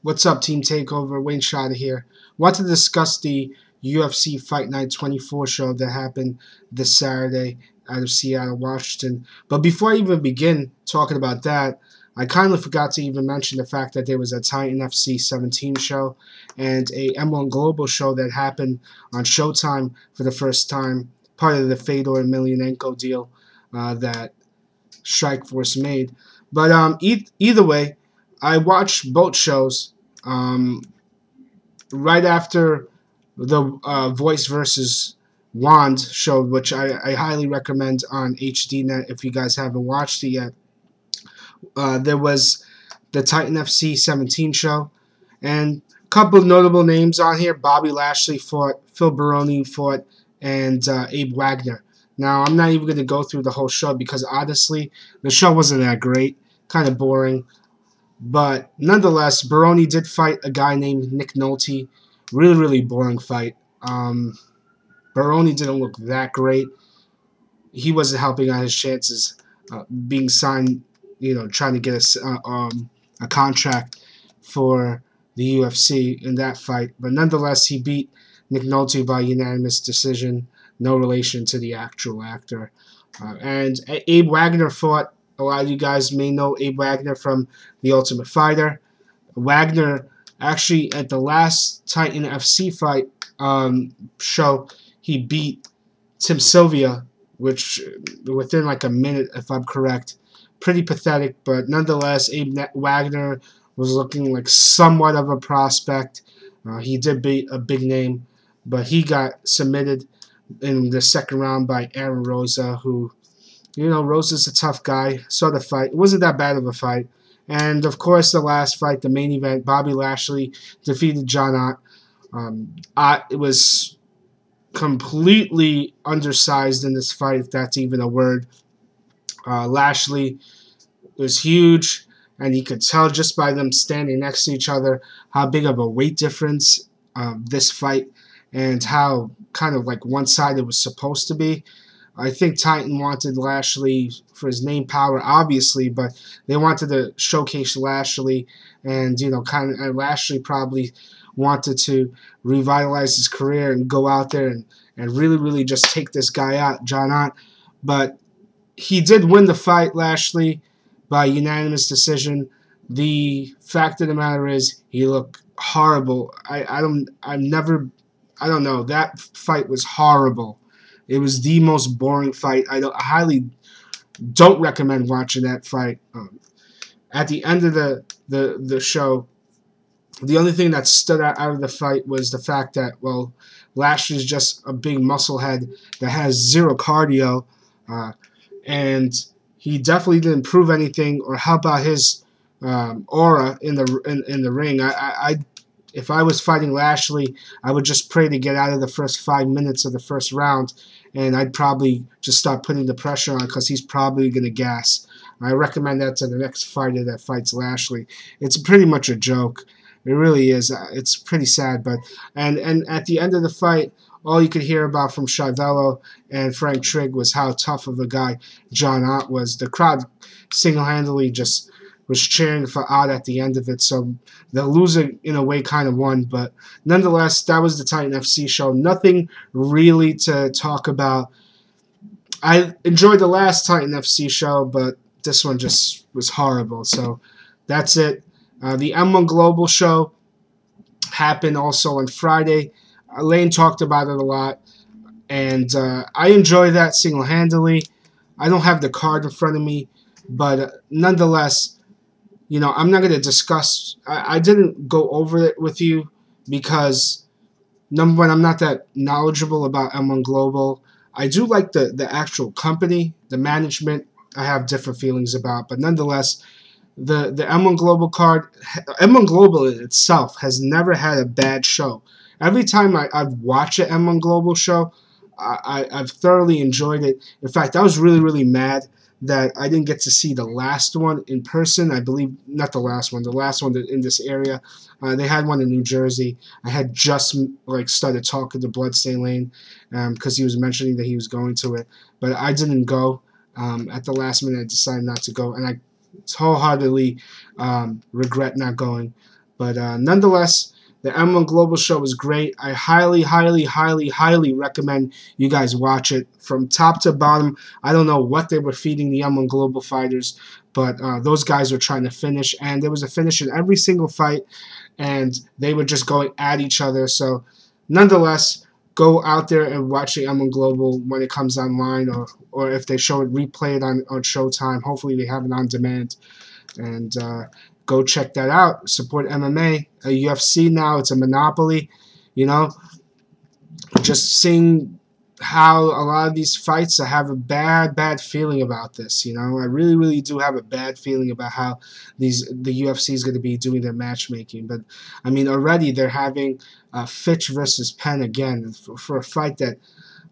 What's up, Team Takeover? Wayne Shada here. Want to discuss the UFC Fight Night 24 show that happened this Saturday out of Seattle, Washington. But before I even begin talking about that, I kind of forgot to even mention the fact that there was a Titan FC 17 show and a M1 Global show that happened on Showtime for the first time, part of the Fedor Emelianenko deal that Strikeforce made. But either way, I watched both shows right after the Voice versus Wand show, which I highly recommend on HDNet if you guys haven't watched it yet. There was the Titan FC 17 show, and a couple of notable names on here. Bobby Lashley fought, Phil Baroni fought, and Abe Wagner. Now, I'm not even going to go through the whole show because honestly, the show wasn't that great, kind of boring. But nonetheless, Baroni did fight a guy named Nick Nolte. Really, really boring fight. Baroni didn't look that great. He wasn't helping out his chances being signed, trying to get a contract for the UFC in that fight. But nonetheless, he beat Nick Nolte by unanimous decision, no relation to the actual actor. And Abe Wagner fought. A lot of you guys may know Abe Wagner from The Ultimate Fighter. Wagner actually at the last Titan FC fight show, he beat Tim Sylvia, which within like a minute, if I'm correct. Pretty pathetic, but nonetheless, Abe Wagner was looking like somewhat of a prospect. He did beat a big name, but he got submitted in the second round by Aaron Rosa, who, Rosa's a tough guy. Saw the fight. It wasn't that bad of a fight. And, of course, the last fight, the main event, Bobby Lashley defeated John Ott. It was completely undersized in this fight, if that's even a word. Lashley was huge, and you could tell just by them standing next to each other how big of a weight difference this fight and how kind of like one-sided it was supposed to be. I think Titan wanted Lashley for his name power, obviously, but they wanted to showcase Lashley, and Lashley probably wanted to revitalize his career and go out there and really, really just take this guy out, John Ott. But he did win the fight, Lashley, by unanimous decision. The fact of the matter is, he looked horrible. I don't know. That fight was horrible. It was the most boring fight. I highly don't recommend watching that fight. At the end of the show, the only thing that stood out of the fight was the fact that, well, Lashley's just a big musclehead that has zero cardio, and he definitely didn't prove anything or help out his aura in the ring. If I was fighting Lashley, I would just pray to get out of the first 5 minutes of the first round, and I'd probably just start putting the pressure on because he's probably going to gas. I recommend that to the next fighter that fights Lashley. It's pretty much a joke. It really is. It's pretty sad. But and at the end of the fight, all you could hear about from Charvello and Frank Trigg was how tough of a guy John Ott was. The crowd single-handedly just was cheering for Ott at the end of it. So the loser, in a way, kind of won. But nonetheless, that was the Titan FC show. Nothing really to talk about. I enjoyed the last Titan FC show, but this one just was horrible. So that's it. The M1 Global show happened also on Friday. Lane talked about it a lot, and I enjoy that single-handedly. I don't have the card in front of me, but nonetheless, I'm not going to discuss. I didn't go over it with you because, number one, I'm not that knowledgeable about M1 Global. I do like the actual company, the management. I have different feelings about, but nonetheless, the M1 Global card, M1 Global itself has never had a bad show. Every time I've watched an M1 Global show, I've thoroughly enjoyed it. In fact, I was really, really mad that I didn't get to see the last one in person. I believe, not the last one in this area. They had one in New Jersey. I had just started talking to Bloodstain Lane because he was mentioning that he was going to it. But I didn't go. At the last minute, I decided not to go. And I wholeheartedly regret not going. But nonetheless, the M1 Global show was great. I highly, highly, highly, highly recommend you guys watch it from top to bottom. I don't know what they were feeding the M1 Global fighters, but those guys were trying to finish, and there was a finish in every single fight, and they were just going at each other. So, nonetheless, go out there and watch the M1 Global when it comes online, or if they show it, replay it on Showtime. Hopefully, they have it on demand. And go check that out. Support MMA. UFC now, it's a monopoly. You know, just seeing how a lot of these fights, I have a bad feeling about this. You know, I really, really do have a bad feeling about how the UFC is going to be doing their matchmaking. But I mean, already they're having Fitch versus Penn again for a fight that,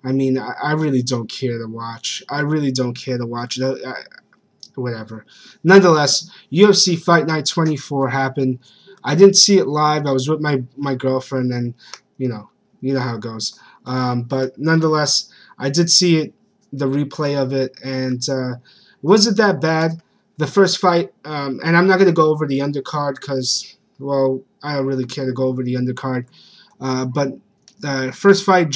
I mean, I really don't care to watch. I really don't care to watch. Whatever. Nonetheless, UFC Fight Night 24 happened. I didn't see it live. I was with my girlfriend, and you know how it goes. But nonetheless, I did see it, the replay of it, and it wasn't that bad. The first fight, and I'm not going to go over the undercard because, well, I don't really care to go over the undercard. But first fight,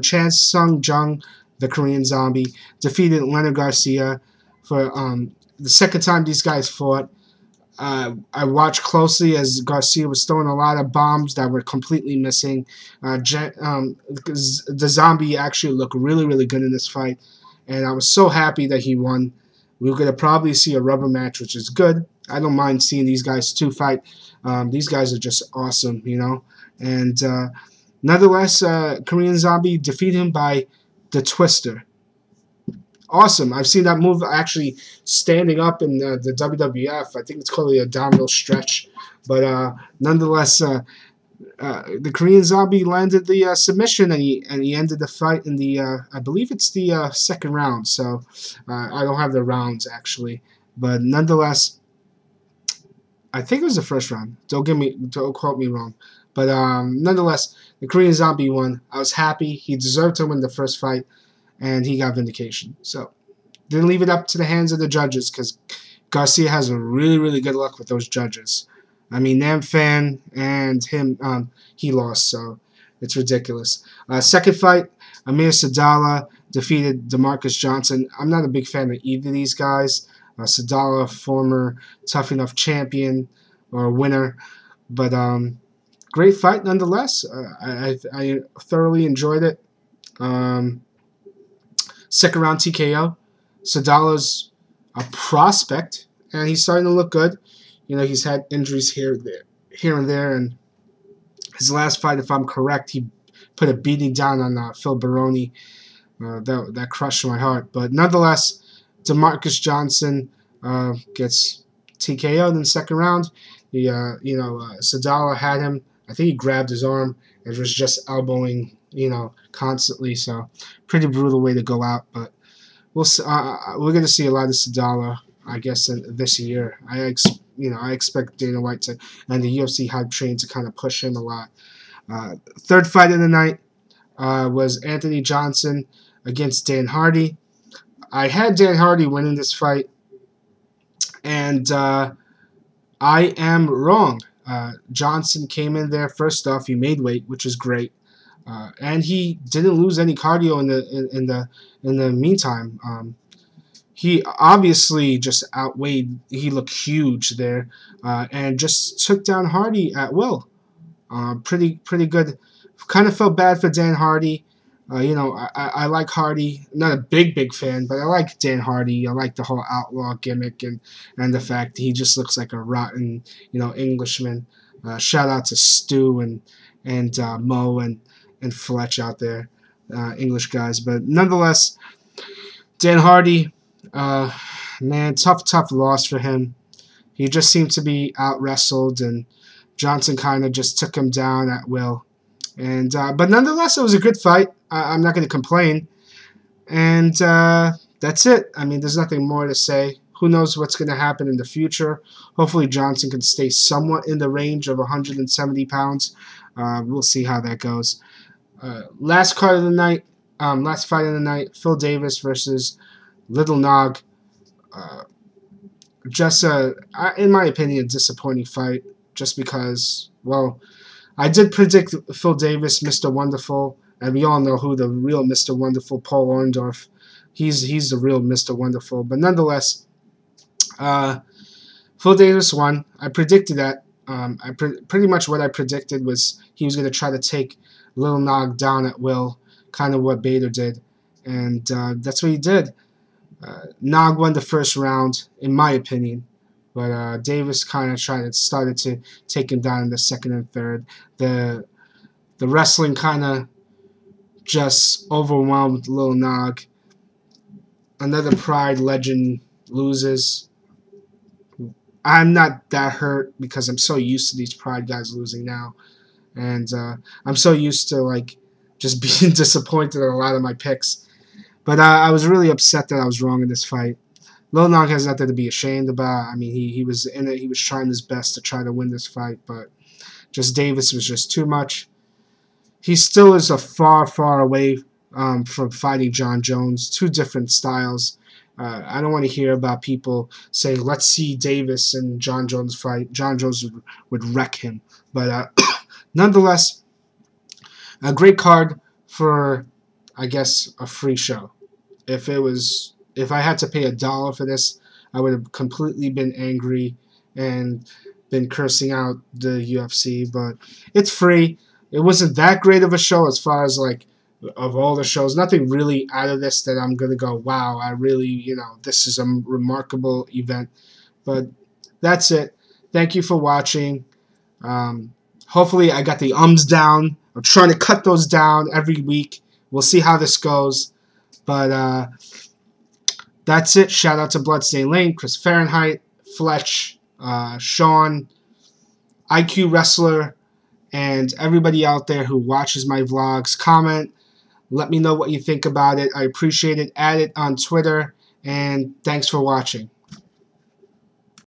Chan Sung Jung, the Korean Zombie, defeated Leonard Garcia for the second time these guys fought. I watched closely as Garcia was throwing a lot of bombs that were completely missing. The Zombie actually looked really, really good in this fight, and I was so happy that he won. We were going to probably see a rubber match, which is good. I don't mind seeing these guys two fight. These guys are just awesome, you know. And nonetheless, Korean Zombie defeated him by the Twister. Awesome. I've seen that move actually standing up in the WWF. I think it's called the abdominal stretch. But nonetheless, the Korean Zombie landed the submission, and he ended the fight in the, I believe it's the second round. So I don't have the rounds, actually. But nonetheless, I think it was the first round. Don't quote me wrong. But nonetheless, the Korean Zombie won. I was happy. He deserved to win the first fight, and he got vindication. So, didn't leave it up to the hands of the judges, because Garcia has a really, really good luck with those judges. I mean, Nam Fan and him, he lost, so it's ridiculous. Second fight, Amir Sadala defeated DeMarcus Johnson. I'm not a big fan of either of these guys. Sadala, former Tough Enough champion or winner, but great fight nonetheless. I thoroughly enjoyed it. Second round TKO. Sadala's a prospect, and he's starting to look good. You know, he's had injuries here and there, and his last fight, if I'm correct, he put a beating down on Phil Baroni. That crushed my heart. But nonetheless, DeMarcus Johnson gets TKO'd in the second round. Sadala had him. I think he grabbed his arm and was just elbowing, constantly. So pretty brutal way to go out. But we're going to see a lot of Sadala, I guess, this year. I expect Dana White and the UFC hype train to kind of push him a lot. Third fight of the night was Anthony Johnson against Dan Hardy. I had Dan Hardy winning this fight, and I am wrong. Johnson came in there first off. He made weight, which was great, and he didn't lose any cardio in the meantime. He obviously just outweighed. He looked huge there, and just took down Hardy at will. Pretty good. Kind of felt bad for Dan Hardy. I like Hardy. Not a big fan, but I like Dan Hardy. I like the whole outlaw gimmick and the fact that he just looks like a rotten, Englishman. Shout out to Stu and Mo and Fletch out there, English guys. But nonetheless, Dan Hardy, man, tough loss for him. He just seemed to be out wrestled, and Johnson kind of just took him down at will. And but nonetheless, it was a good fight. I'm not going to complain. And that's it. I mean, there's nothing more to say. Who knows what's going to happen in the future. Hopefully Johnson can stay somewhat in the range of 170 pounds. We'll see how that goes. Last fight of the night, Phil Davis versus Little Nog. Just, in my opinion, a disappointing fight. just because, well, I did predict Phil Davis, Mr. Wonderful, and we all know who the real Mr. Wonderful, Paul Orndorff. He's the real Mr. Wonderful. But nonetheless, Phil Davis won. I predicted that. Pretty much what I predicted was he was going to try to take Lil Nog down at will, kind of what Bader did. And that's what he did. Nog won the first round, in my opinion. But Davis kind of started to take him down in the second and third. The wrestling kind of just overwhelmed Lil Nog. Another Pride legend loses. I'm not that hurt because I'm so used to these Pride guys losing now. And I'm so used to like just being disappointed in a lot of my picks. But I was really upset that I was wrong in this fight. Lil Nog has nothing to be ashamed about. I mean, he was in it. He was trying his best to try to win this fight. But just Davis was just too much. He still is a far, far away from fighting John Jones. Two different styles. I don't want to hear about people saying, let's see Davis and John Jones fight. John Jones would wreck him. But nonetheless, a great card for, I guess, a free show. If I had to pay $1 for this, I would have completely been angry and been cursing out the UFC. But it's free. It wasn't that great of a show as far as like of all the shows. Nothing really out of this that I'm going to go, wow, I really, this is a remarkable event. But that's it. Thank you for watching. Hopefully I got the ums down. I'm trying to cut those down every week. We'll see how this goes. But that's it. Shout out to Bloodstained Lane, Chris Fahrenheit, Fletch, Sean, IQ Wrestler, and everybody out there who watches my vlogs. Comment. Let me know what you think about it. I appreciate it. Add it on Twitter. And thanks for watching.